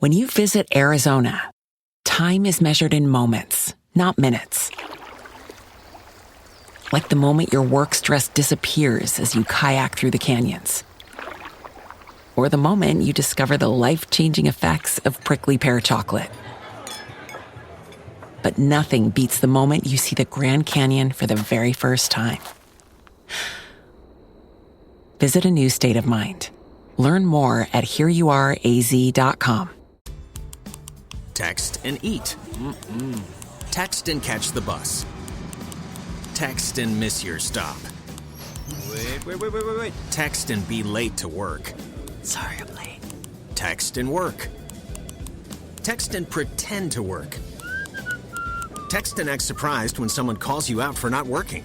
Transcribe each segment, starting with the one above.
When you visit Arizona, time is measured in moments, not minutes. Like the moment your work stress disappears as you kayak through the canyons. Or the moment you discover the life-changing effects of prickly pear chocolate. But nothing beats the moment you see the Grand Canyon for the very first time. Visit a new state of mind. Learn more at hereyouareaz.com. Text and eat. Text and catch the bus. Text and miss your stop. Wait. Text and be late to work. Sorry, I'm late. Text and work. Text and pretend to work. Text and act surprised when someone calls you out for not working.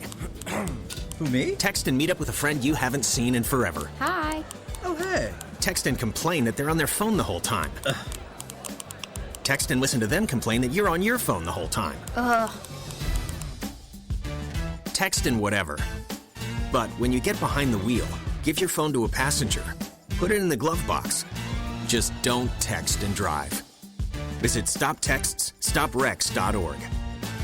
Who, me? Text and meet up with a friend you haven't seen in forever. Hi. Oh, hey. Text and complain that they're on their phone the whole time. Text and listen to them complain that you're on your phone the whole time. Text and whatever. But when you get behind the wheel, give your phone to a passenger. Put it in the glove box. Just don't text and drive. Visit StopTextsStopWrecks.org.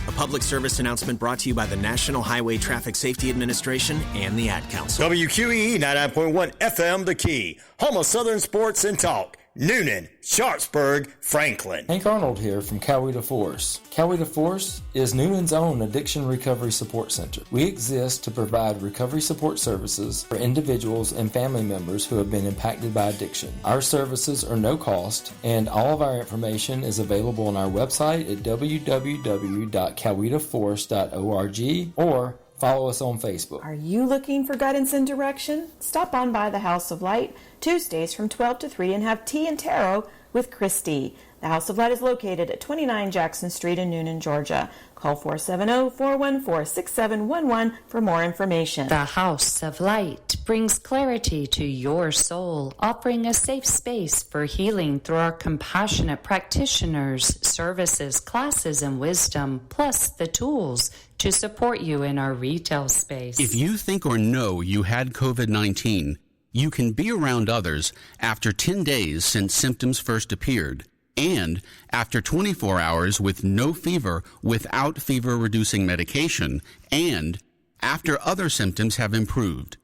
A public service announcement brought to you by the National Highway Traffic Safety Administration and the Ad Council. WQEE 99.1 FM The Key, home of Southern Sports and Talk. Newman, Sharpsburg, Franklin. Hank Arnold here from Coweta Force. Coweta Force is Newman's own addiction recovery support center. We exist to provide recovery support services for individuals and family members who have been impacted by addiction. Our services are no cost, and all of our information is available on our website at www.cowetaforce.org or follow us on Facebook. Are you looking for guidance and direction? Stop on by the House of Light Tuesdays from 12 to 3 and have tea and tarot with Christy. The House of Light is located at 29 Jackson Street in Newnan, Georgia. Call 470-414-6711 for more information. The House of Light brings clarity to your soul, offering a safe space for healing through our compassionate practitioners, services, classes, and wisdom, plus the tools to support you in our retail space. If you think or know you had COVID-19, you can be around others after 10 days since symptoms first appeared, and after 24 hours with no fever without fever-reducing medication, and after other symptoms have improved.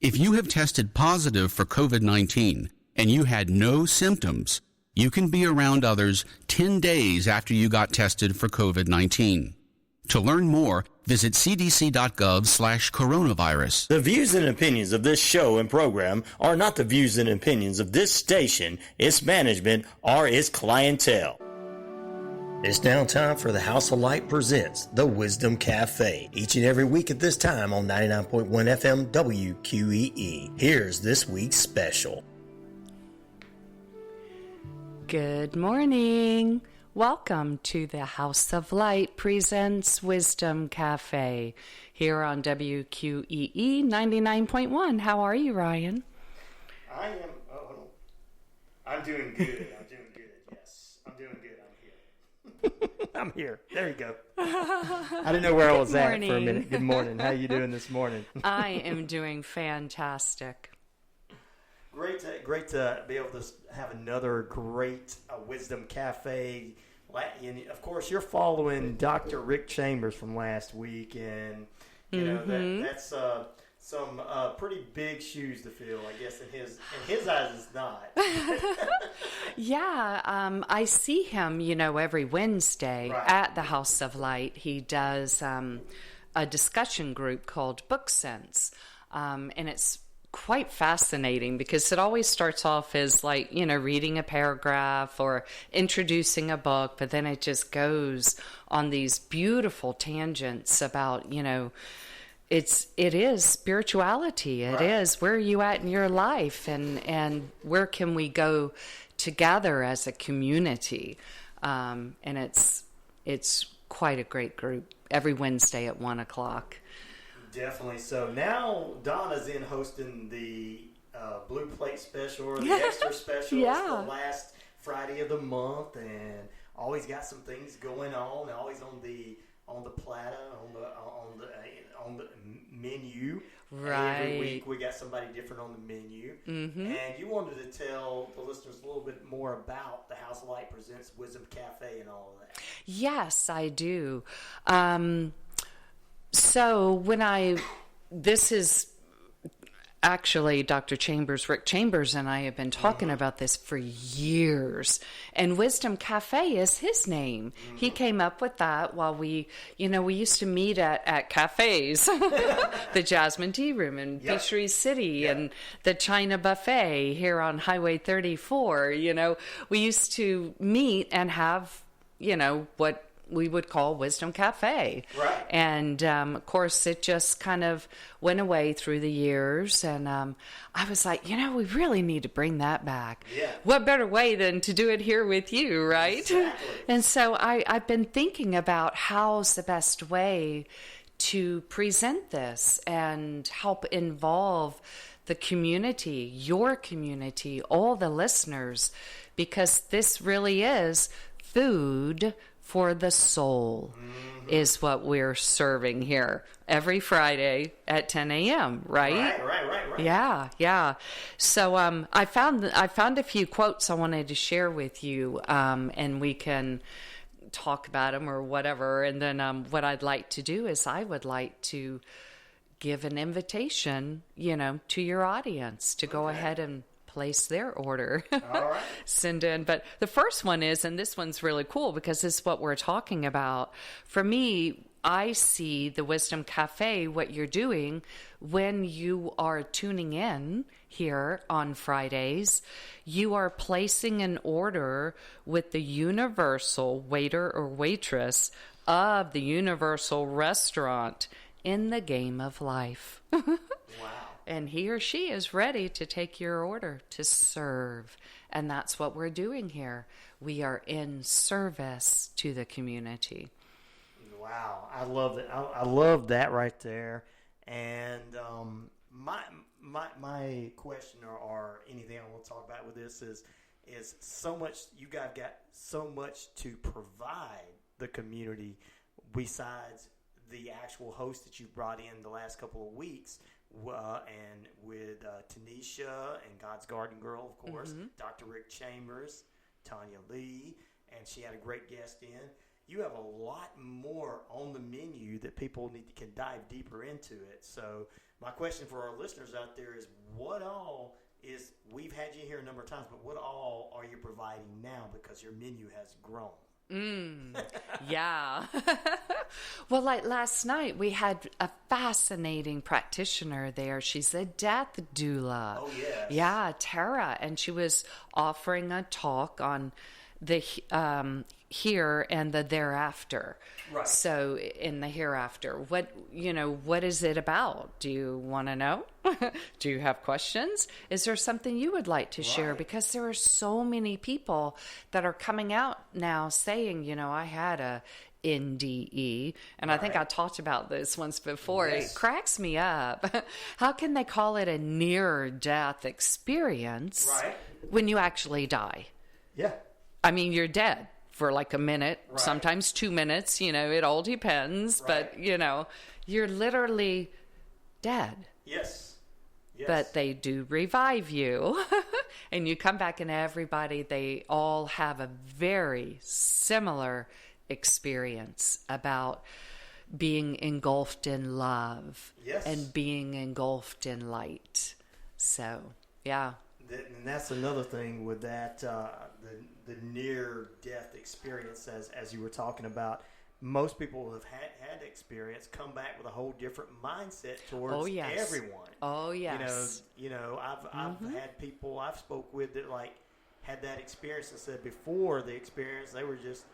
If you have tested positive for COVID-19 and you had no symptoms, you can be around others 10 days after you got tested for COVID-19. To learn more, visit cdc.gov/coronavirus. The views and opinions of this show and program are not the views and opinions of this station, its management, or its clientele. It's now time for the House of Light presents The Wisdom Cafe, each and every week at this time on 99.1 FM WQEE. Here's this week's special. Good morning. Welcome to the House of Light presents Wisdom Cafe here on WQEE 99.1. How are you, Ryan? I'm doing good. Yes, I'm doing good. I'm here. I'm here. There you go. I didn't know where I was at for a minute. Good morning. How you doing this morning? I am doing fantastic. Great to be able to have another great Wisdom Cafe. And of course, you're following Dr. Rick Chambers from last week, and you know that's some pretty big shoes to fill. I guess in his eyes, it's not. Yeah, I see him, every Wednesday at the House of Light. He does a discussion group called Book Sense, and it's quite fascinating because it always starts off as reading a paragraph or introducing a book, but then it just goes on these beautiful tangents about, it is spirituality. It is, where are you at in your life, and where can we go together as a community? And it's quite a great group every Wednesday at 1:00. Definitely. So now Donna's in hosting the Blue Plate Special or the Extra Special. Yeah. It's the last Friday of the month, and always got some things going on. Always on the on the platter, on the menu. Right. Every week we got somebody different on the menu. Mm-hmm. And you wanted to tell the listeners a little bit more about the House of Light Presents Wisdom Cafe and all of that. Yes, I do. So this is actually Dr. Chambers, Rick Chambers, and I have been talking about this for years. And Wisdom Cafe is his name. Mm-hmm. He came up with that while we used to meet at cafes, the Jasmine Tea Room in Peachtree City and the China Buffet here on Highway 34. We used to meet and have, what we would call Wisdom Cafe. Right. And, of course, it just kind of went away through the years. And I was like, we really need to bring that back. Yeah. What better way than to do it here with you, right? Exactly. And so I've been thinking about how's the best way to present this and help involve the community, your community, all the listeners, because this really is food for the soul, is what we're serving here every Friday at 10 a.m., right? Right. Yeah. So I found a few quotes I wanted to share with you, and we can talk about them or whatever. And then what I'd like to do is I would like to give an invitation, to your audience to go ahead and place their order. All right. Send in. But the first one is, and this one's really cool because it's what we're talking about. For me, I see the Wisdom Cafe, what you're doing when you are tuning in here on Fridays, you are placing an order with the universal waiter or waitress of the universal restaurant in the game of life. Wow. And he or she is ready to take your order to serve. And that's what we're doing here. We are in service to the community. Wow. I love it. I love that right there. And my question or anything I want to talk about with this is so much, you guys got so much to provide the community besides the actual host that you brought in the last couple of weeks. And with Tanisha and God's Garden Girl, of course, Dr. Rick Chambers, Tanya Lee, and she had a great guest in. You have a lot more on the menu that people can dive deeper into it. So my question for our listeners out there is, we've had you here a number of times, but what all are you providing now because your menu has grown? Yeah. Well, like last night, we had a fascinating practitioner there. She's a death doula. Oh, yes. Yeah, Tara. And she was offering a talk on the here and the thereafter. Right. So in the hereafter, what is it about? Do you want to know? Do you have questions? Is there something you would like to share? Because there are so many people that are coming out now saying, I had a NDE, and I think I talked about this once before. Yes. It cracks me up. How can they call it a near-death experience when you actually die? Yeah. I mean, you're dead for like a minute, sometimes 2 minutes, it all depends, but, you're literally dead. Yes. But they do revive you, and you come back, and they all have a very similar experience about being engulfed in love and being engulfed in light. So, yeah. And that's another thing with that, the near-death experience, as you were talking about. Most people who have had experience come back with a whole different mindset towards everyone. Oh, yes. I've had people I've spoke with that had that experience and said before the experience they were just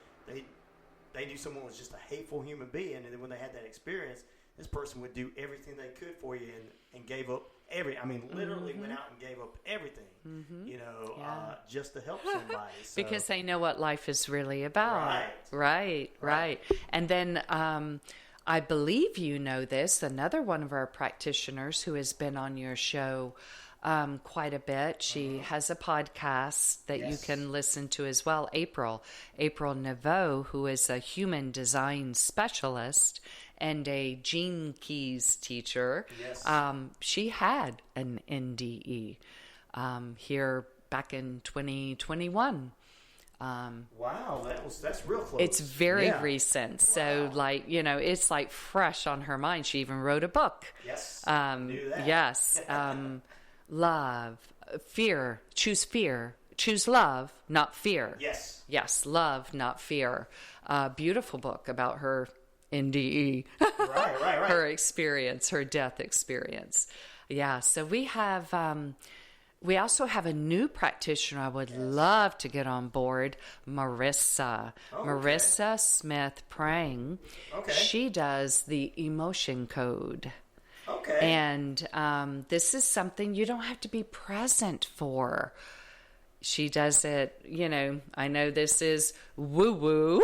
they knew someone was just a hateful human being, and then when they had that experience, this person would do everything they could for you and gave up literally went out and gave up everything, just to help somebody. So. Because they know what life is really about. Right. And then I believe you know this, another one of our practitioners who has been on your show, quite a bit. She has a podcast that you can listen to as well. April Naveau, who is a human design specialist and a gene keys teacher. She had an NDE here back in 2021. Wow, that's real close. It's very recent. So, it's like fresh on her mind. She even wrote a book. Yes. Knew that. Yes. Love, fear, choose love, not fear. Yes. Yes, love, not fear. Beautiful book about her NDE. Right. Her experience, her death experience. Yeah, so we have... we also have a new practitioner I would love to get on board, Marissa. Marissa Smith Prang. Okay. She does the emotion code. Okay. And this is something you don't have to be present for. She does it, I know this is woo-woo,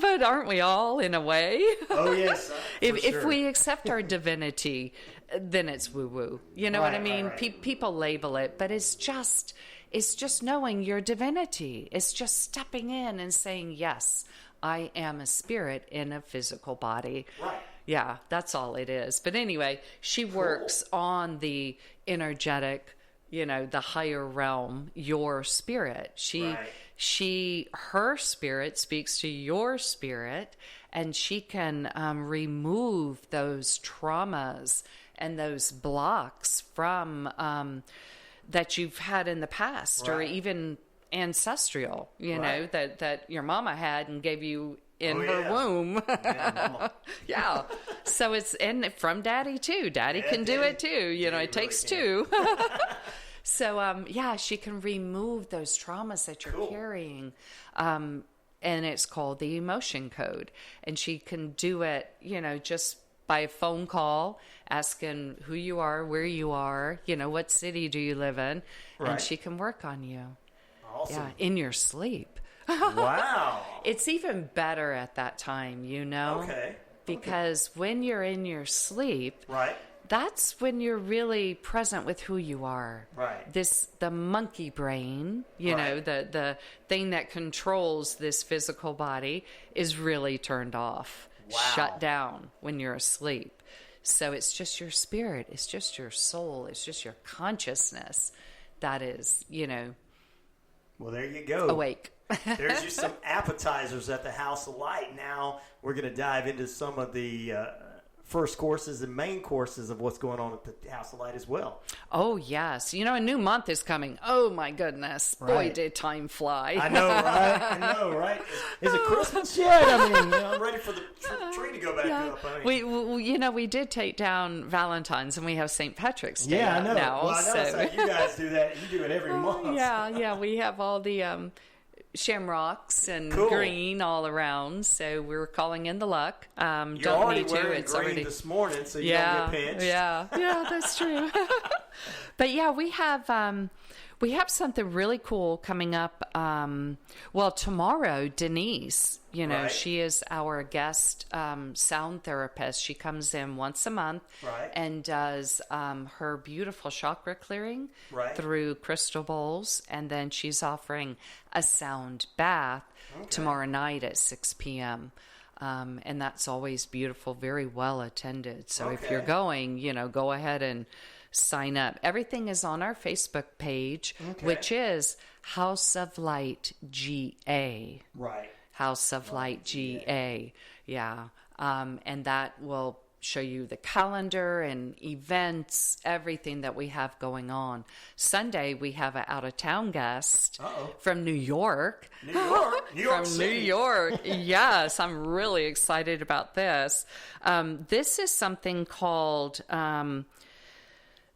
but aren't we all in a way? Oh, yes. If we accept our divinity, then it's woo-woo. You know what I mean? Right. People label it, but it's just knowing your divinity. It's just stepping in and saying, yes, I am a spirit in a physical body. Right. Yeah, that's all it is. But anyway, she works on the energetic, the higher realm, your spirit. Her spirit speaks to your spirit, and she can remove those traumas and those blocks from that you've had in the past, or even ancestral, know, that your mama had and gave you in her womb. Yeah. So it's, and from daddy too. Daddy can do it too. It takes two. So, she can remove those traumas that you're carrying. And it's called the emotion code. And she can do it, just by a phone call, asking who you are, where you are, what city do you live in? Right. And she can work on you. Awesome. Yeah, in your sleep. Wow. It's even better at that time, Okay. Because when you're in your sleep, Right. that's when you're really present with who you are. Right. The monkey brain, the thing that controls this physical body is really turned off, shut down when you're asleep. So it's just your spirit, it's just your soul, it's just your consciousness that is, Well, there you go. awake. There's just some appetizers at the House of Light. Now we're going to dive into some of the first courses and main courses of what's going on at the House of Light as well. Oh, yes. A new month is coming. Oh, my goodness. Boy, Right. did time fly. I know, right? Is it Christmas yet? I mean, I'm ready for the tree to go back up. I mean, We did take down Valentine's, and we have St. Patrick's Day I know. now. Well, I know it's like you guys do that. You do it every month. Yeah. We have all the shamrocks and green all around, so we're calling in the luck. You're Don't already need to. wearing It's green already this morning, so you don't get pinched. Yeah, that's true. But yeah, we have something really cool coming up. Tomorrow, Denise, Right. she is our guest sound therapist. She comes in once a month and does her beautiful chakra clearing through crystal bowls. And then she's offering a sound bath tomorrow night at 6 p.m. And that's always beautiful, very well attended. So if you're going, go ahead and sign up. Everything is on our Facebook page, which is House of Light GA. Right. House of Light GA. Yeah. And that will show you the calendar and events, everything that we have going on. Sunday, we have an out-of-town guest from New York. New York From City. New York. Yes, I'm really excited about this. This is something called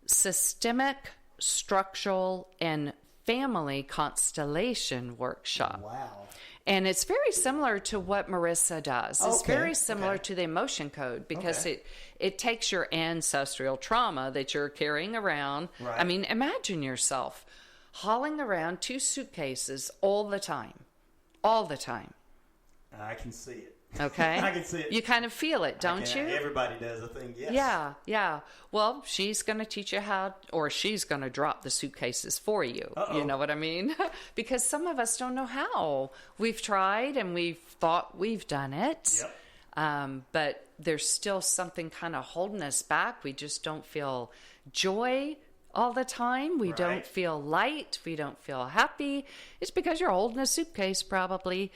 Systemic, Structural, and Family Constellation Workshop. Wow. And it's very similar to what Marissa does. It's very similar to the emotion code because it takes your ancestral trauma that you're carrying around. Right. I mean, imagine yourself hauling around 2 suitcases all the time. All the time. I can see it. Okay? I can see it. You kind of feel it, don't you? Everybody does, I think, yes. Yeah. Well, she's going to teach you or she's going to drop the suitcases for you. Uh-oh. You know what I mean? Because some of us don't know how. We've tried and we've thought we've done it. Yep. But there's still something kind of holding us back. We just don't feel joy all the time. We don't feel light. We don't feel happy. It's because you're holding a suitcase, probably.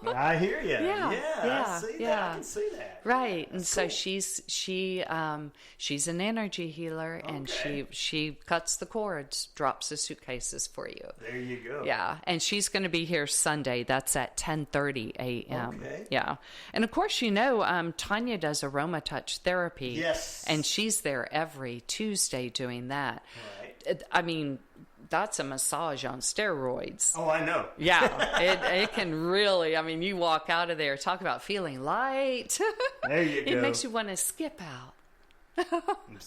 I hear you. Yeah, I see that. I can see that. Right. That's And so cool. she's an energy healer, and she cuts the cords, drops the suitcases for you. There you go. Yeah, and she's going to be here Sunday. That's at 10:30 a.m. Okay. Yeah, and of course, Tanya does aroma touch therapy. Yes. And she's there every Tuesday doing that. Right. I mean, that's a massage on steroids. Oh, I know. Yeah, it can really, you walk out of there, talk about feeling light. There you go. It makes you want to skip out.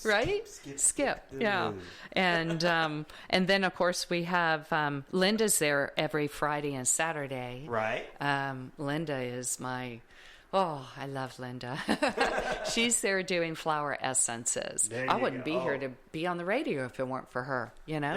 Right? Skip. Yeah. And then of course we have Linda's there every Friday and Saturday. Right. Linda is I love Linda. She's there doing flower essences. I wouldn't be here to be on the radio if it weren't for her.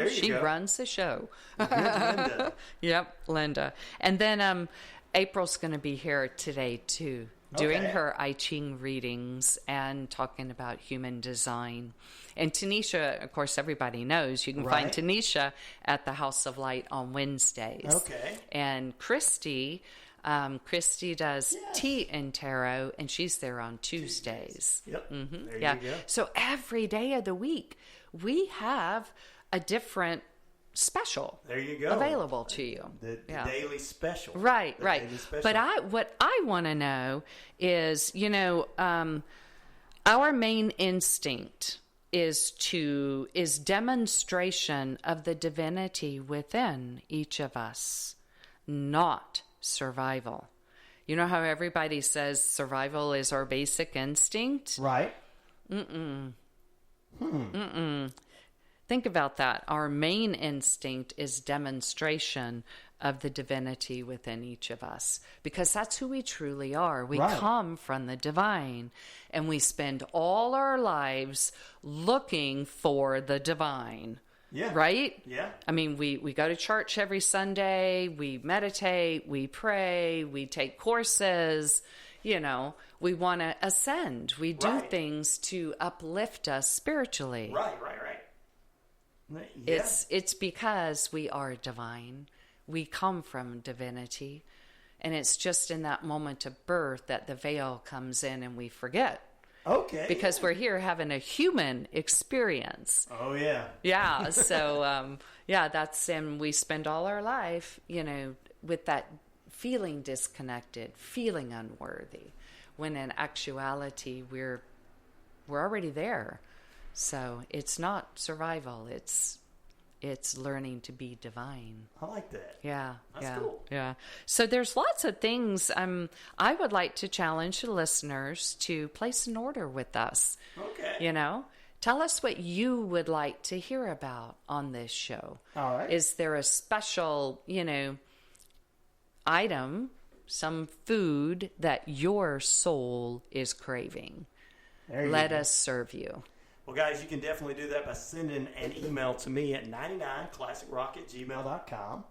She runs the show. Linda. Yep, Linda. And then April's going to be here today too, doing her I Ching readings and talking about human design. And Tanisha, of course, everybody knows. You can find Tanisha at the House of Light on Wednesdays. Okay. And Christy does tea and tarot, and she's there on Tuesdays. Yep. Mm-hmm. There Yeah. you go. So every day of the week, we have a different special. There you go. Available to you. The daily special. Right. Daily special. But what I want to know is, our main instinct is demonstration of the divinity within each of us, not survival. You know how everybody says survival is our basic instinct? Right. Think about that. Our main instinct is demonstration of the divinity within each of us, because that's who we truly are. We come from the divine, and we spend all our lives looking for the divine. Yeah. Right? Yeah. We go to church every Sunday, we meditate, we pray, we take courses, we want to ascend. We do things to uplift us spiritually. Right. Yeah. It's because we are divine. We come from divinity. And it's just in that moment of birth that the veil comes in and we forget. Okay. Because we're here having a human experience. Oh, yeah. Yeah. So, and we spend all our life, with that feeling disconnected, feeling unworthy, when in actuality, we're already there. So it's not survival. It's learning to be divine. I like that. Yeah. That's cool. Yeah. So there's lots of things I would like to challenge the listeners to place an order with us. Okay. Tell us what you would like to hear about on this show. All right. Is there a special, item, some food that your soul is craving? Let us serve you. Well, guys, you can definitely do that by sending an email to me at 99classicrock@gmail.com.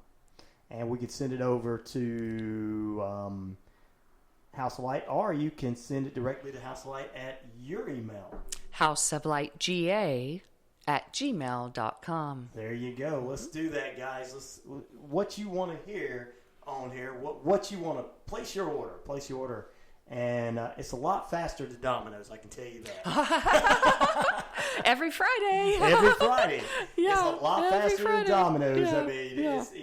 And we can send it over to House of Light, or you can send it directly to House of Light at your email. houseoflightga@gmail.com. There you go. Let's do that, guys. What you want to hear on here, what you want to place your order. And it's a lot faster to Domino's, I can tell you that. Every Friday. Every Friday. Yeah, it's a lot faster Friday. than Domino's. Yeah, It's,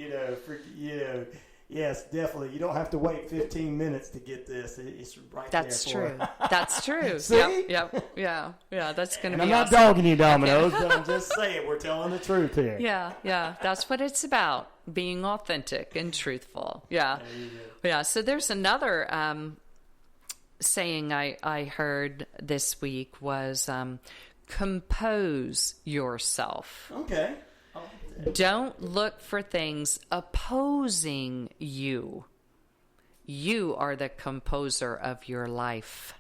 yes, definitely. You don't have to wait 15 minutes to get this. It's right That's there. True. That's true. See? Yep. Yeah. That's going to be I'm not awesome. dogging you, Domino's, but I'm just saying we're telling the truth here. Yeah. That's what it's about, being authentic and truthful. Yeah. Yeah. So there's another saying I heard this week was compose yourself. Okay. Don't look for things opposing you. You are the composer of your life.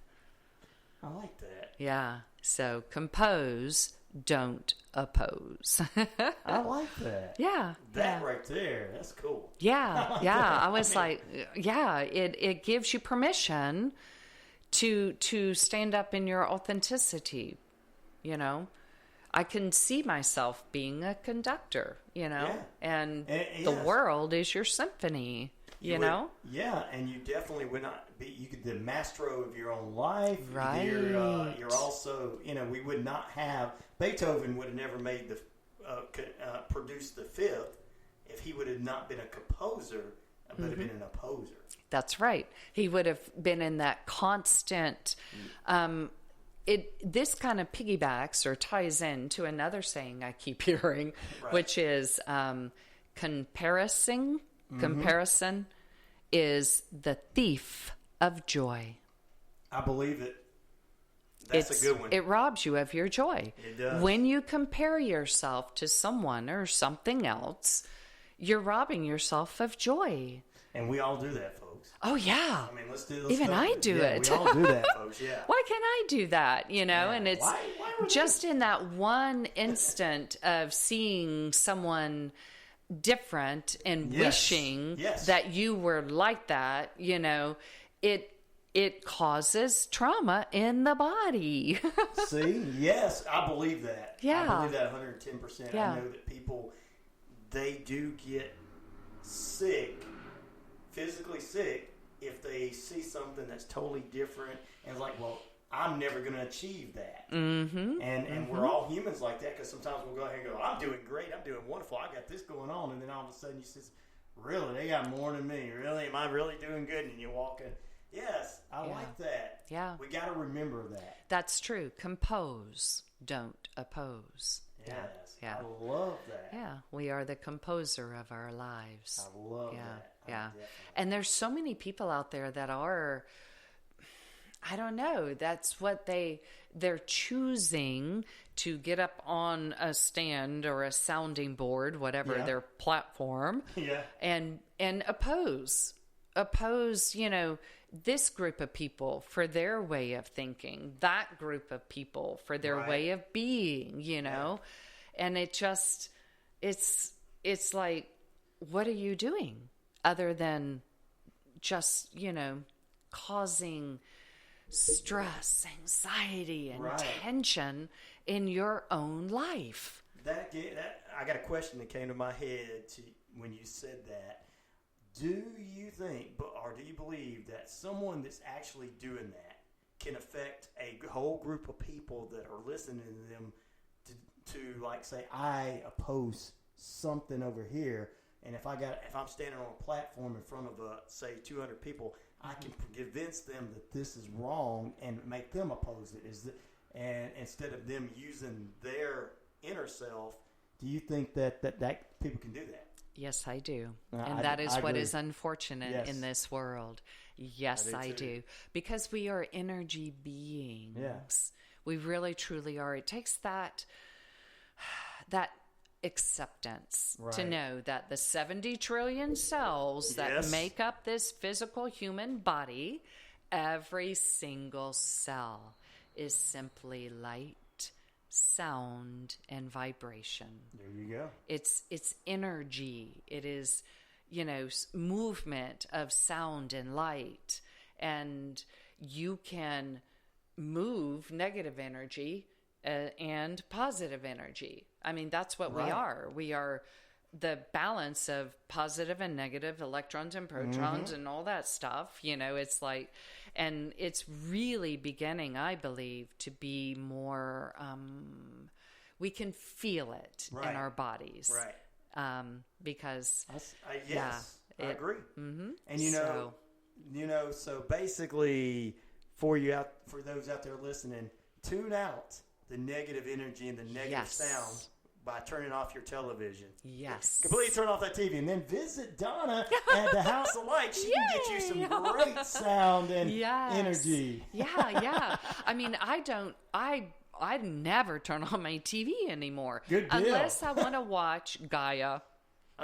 I like that. Yeah. So compose, don't oppose. I like that. Yeah. That right there, that's cool. Yeah. Yeah. I was like, yeah, it gives you permission to stand up in your authenticity, you know. I can see myself being a conductor, you know, and the world is your symphony, you know? Yeah, and you definitely would not be, you could be the maestro of your own life. Right. You're also, you know, we would not have, Beethoven would have never made produced the Fifth if he would have not been a composer, but have been an opposer. That's right. He would have been in that constant, this kind of piggybacks or ties in to another saying I keep hearing, which is comparison is the thief of joy. I believe it. That's a good one. It robs you of your joy. It does. When you compare yourself to someone or something else, you're robbing yourself of joy. And we all do that, folks. Oh, yeah. I mean, let's Even I do it. We all do that, folks, yeah. Why can't I do that? You know, and it's Why just in that one instant of seeing someone different and wishing that you were like that, you know, it causes trauma in the body. See? Yes, I believe that. Yeah. I believe that 110%. Yeah. I know that people, they do get sick, physically sick, if they see something that's totally different and it's like, well, I'm never going to achieve that. Mm-hmm. And we're all humans like that, because sometimes we'll go ahead and go, I'm doing great, I'm doing wonderful, I got this going on, and then all of a sudden you say, really, they got more than me, really, am I really doing good? And you walk in. Yes, I like that. Yeah. We got to remember that. That's true. Compose, don't oppose. Yes. Yeah. I love that. Yeah. We are the composer of our lives. I love that. Yeah. And there's so many people out there that are, I don't know, that's what they're choosing to get up on a stand or a sounding board, whatever their platform, and oppose, you know, this group of people for their way of thinking, that group of people for their way of being, you know, and it just, it's like, what are you doing other than just, you know, causing stress, anxiety, and tension in your own life? That I got a question that came to my head when you said that. Do you think, or do you believe that someone that's actually doing that can affect a whole group of people that are listening to them to like say, I oppose something over here, and if I'm standing on a platform in front of say 200 people, I can convince them that this is wrong and make them oppose it. And instead of them using their inner self, do you think that people can do that? Yes, I do. And that is what is unfortunate in this world. Yes, I do. Because we are energy beings. Yeah. We really, truly are. It takes that acceptance to know that the 70 trillion cells that make up this physical human body, every single cell is simply light, sound, and vibration. There you go. It's energy. It is, you know, movement of sound and light. And you can move negative energy and positive energy. I mean, that's what we are. We are the balance of positive and negative electrons and protons and all that stuff. You know, it's like, and it's really beginning, I believe, to be more, we can feel it in our bodies. Right. Because, I agree. Mm-hmm. And so basically for those out there listening, tune out the negative energy and the negative sound by turning off your television. Yes. Completely turn off that TV and then visit Donna at the House of Light. She can get you some great sound and energy. Yeah. I mean, I never turn on my TV anymore. Good deal. Unless I want to watch Gaia.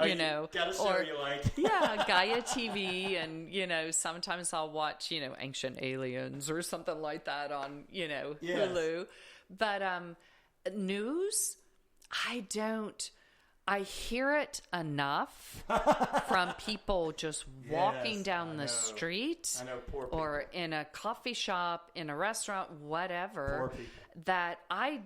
you know, gotta show you like yeah, Gaia TV, and sometimes I'll watch Ancient Aliens or something like that on Hulu. But news, I hear it enough from people just walking down the street, I know, poor people. or in a coffee shop, in a restaurant, whatever, that I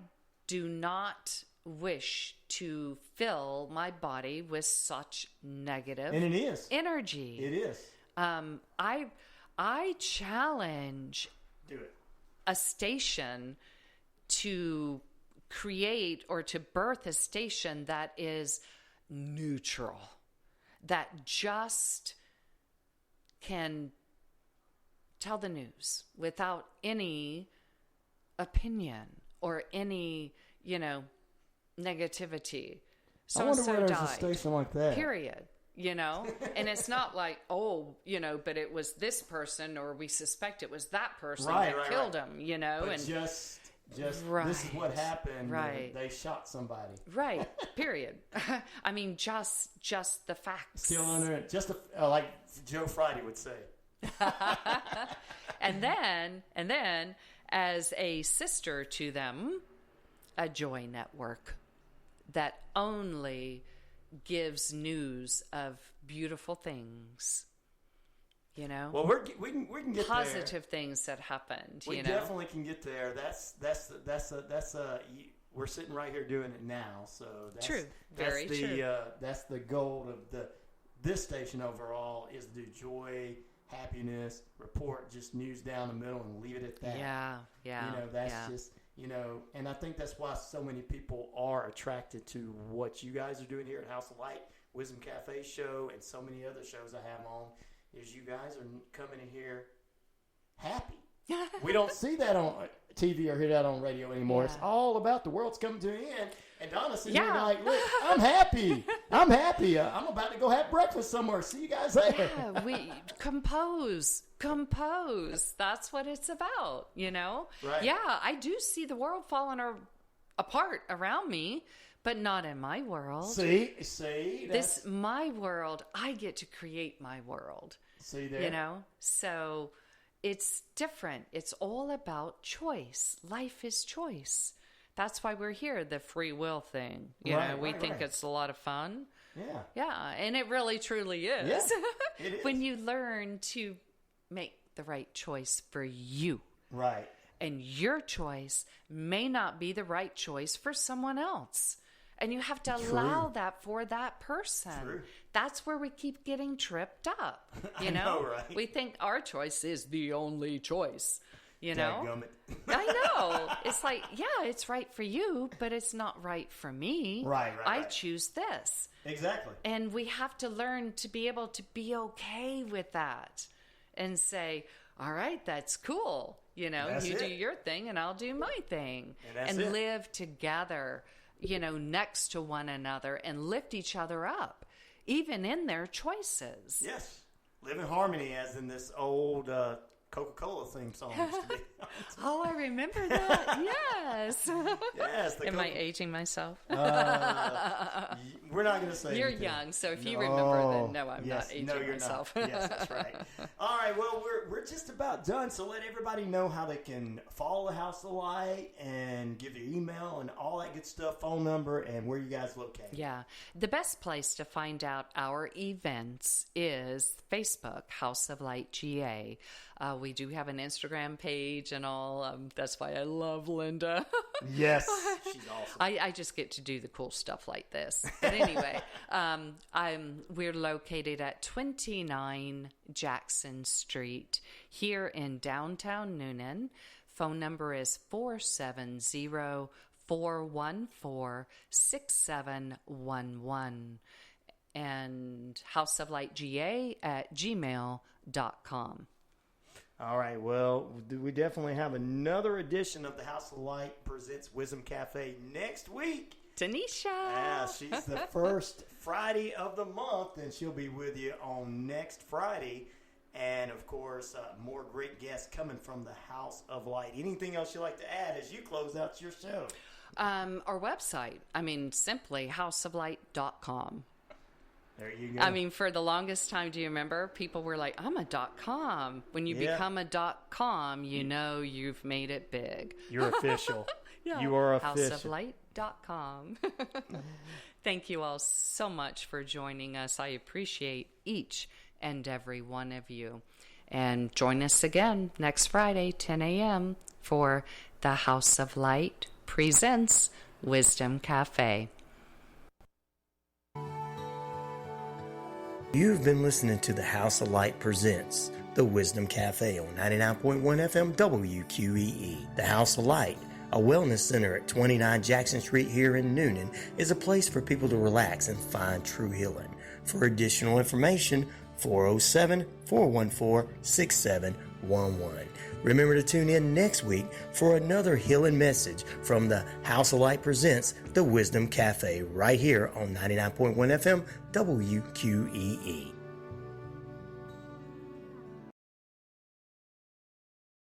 do not wish to fill my body with such negative and it is energy. It is. I challenge a station to create or to birth a station that is neutral, that just can tell the news without any opinion or any, negativity. I wonder So-and-so where there's died. a station like that. Period. And it's not like, but it was this person, or we suspect it was that person that killed him, But and just this is what happened. Right. They shot somebody. Right. Period. I mean, just the facts. Still under it. Just like Joe Friday would say. And then, as a sister to them, a Joy Network that only gives news of beautiful things. Well, we can get positive there. things that happened. We definitely can get there. We're sitting right here doing it now. So that's true. Very true. That's the goal of this station overall, is to do joy, happiness, report just news down the middle and leave it at that. Yeah. That's just and I think that's why so many people are attracted to what you guys are doing here at House of Light, Wisdom Cafe show, and so many other shows I have on. Is you guys are coming in here happy. We don't see that on TV or hear that on radio anymore. Yeah. It's all about the world's coming to an end. And Donna's sitting here like, look, I'm happy. I'm happy. I'm about to go have breakfast somewhere. See you guys there. Yeah, we compose. That's what it's about, Right. Yeah, I do see the world falling apart around me, but not in my world. See, this my world. I get to create my world. See there, So it's different. It's all about choice. Life is choice. That's why we're here. The free will thing. We think it's a lot of fun. Yeah, and it really truly is. Yeah, it is. When you learn to make the right choice for you. Right. And your choice may not be the right choice for someone else. And you have to allow that for that person. True. That's where we keep getting tripped up. I know, right? We think our choice is the only choice. Dadgummit. I know. It's like, yeah, it's right for you, but it's not right for me. Right. I choose this. Exactly. And we have to learn to be able to be okay with that and say, all right, that's cool. You do your thing and I'll do my thing. And live together, next to one another and lift each other up, even in their choices. Yes. Live in harmony, as in this old Coca-Cola theme song used to be. Oh, I remember that. Yes. Yes. Am I aging myself? We're not going to say You're anything. young, so if you remember, then no, I'm not aging myself. Yes, that's right. All right, well, we're just about done, so let everybody know how they can follow the House of Light and give your email and all that good stuff, phone number, and where you guys located. Yeah. The best place to find out our events is Facebook, House of Light GA. We do have an Instagram page and all. That's why I love Linda. Yes, she's awesome. I just get to do the cool stuff like this. But anyway, we're located at 29 Jackson Street here in downtown Newnan. Phone number is 470-414-6711. And houseoflightga@gmail.com. All right, well, we definitely have another edition of the House of Light presents Wisdom Cafe next week. Tanisha. Yeah, she's the first Friday of the month, and she'll be with you on next Friday. And, of course, more great guests coming from the House of Light. Anything else you'd like to add as you close out your show? Our website, simply houseoflight.com. There you go. I mean, for the longest time, do you remember? People were like, I'm a .com. When you become a .com, you know you've made it big. You're official. Yeah. You are official. Houseoflight.com. Thank you all so much for joining us. I appreciate each and every one of you. And join us again next Friday, 10 a.m. for the House of Light presents Wisdom Cafe. You've been listening to the House of Light presents the Wisdom Cafe on 99.1 FM WQEE. The House of Light, a wellness center at 29 Jackson Street here in Newnan, is a place for people to relax and find true healing. For additional information, 407-414-6711. Remember to tune in next week for another healing message from the House of Light presents the Wisdom Cafe right here on 99.1 FM WQEE.